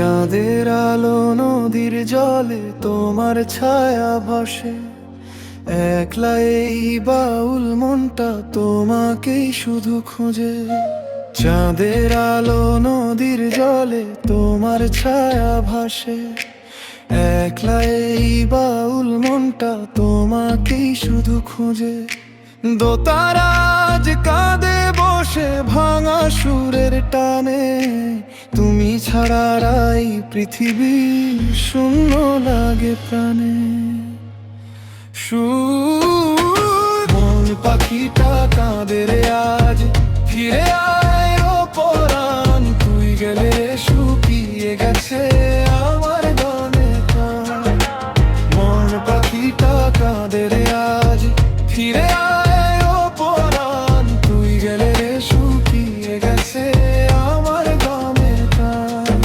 চাঁদের আলো নদীর জলে তোমার ছায়া ভাসে, একলা এই বাউল মনটা তোমাকেই শুধু খোঁজে। চাঁদের আলো নদীর জলে তোমার ছায়া ভাসে, একলা এই বাউল মনটা তোমাকেই শুধু খোঁজে। দোতারাজ কাঁদে বসে ভাঙা সুরের টানে, তুমি ছাড়া রাই পৃথিবী শূন্য লাগে প্রাণে। মন পাখিটা কাঁদে রে আজ, ফিরে আয় ও পরাণ, তুই গেলে শুকিয়ে গেছে আমার গানে প্রাণ। মন পাখিটা কাঁদে রে আজ, ফিরে আয় ও পরাণ, তুই গেলে শুকিয়ে গেছে আমার গানে প্রাণ।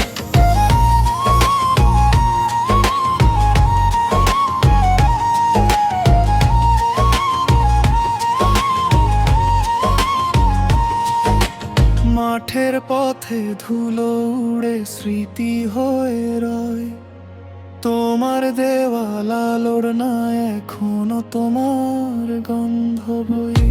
মাঠের পথে ধুলো উড়ে স্মৃতি হয়ে রয়, তোমার দেওয়াল আলোর না এখনো তোমার গন্ধ বই।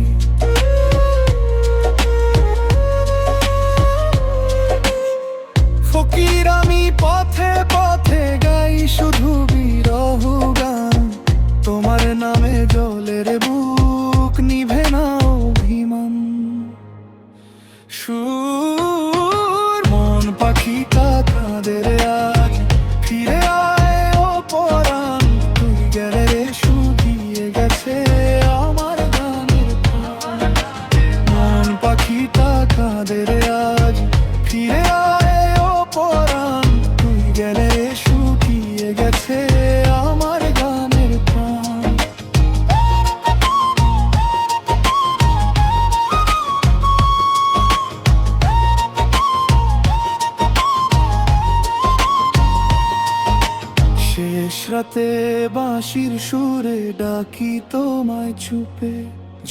ফকির আমি পথে পথে গাই শুধু বিরহ গান, তোমার নামে জলের বুক নিভে না অভিমান। মন পাখিটা কাঁদে রে আজ, ফিরে আয় ও পরাণ, তুই গেলে শুকিয়ে গেছে আমার গানের প্রাণ। মন পাখিটা কাঁদে রে আজ, ফিরে আয় ও পরাণ, তুই গেলে শুকিয়ে গেছে আমার গানের প্রাণ। শেষ রাতে বাঁশির সুরে ডাকি তোমায় চুপে,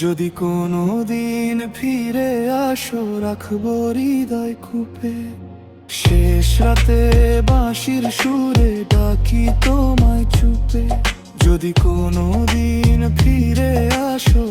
যদি কোনো দিন ফিরে আসো রাখবো হৃদয় কূপে। শেষ রাতে বাঁশির সুরে ডাকি তোমায় চুপে, যদি কোনো দিন ফিরে আসো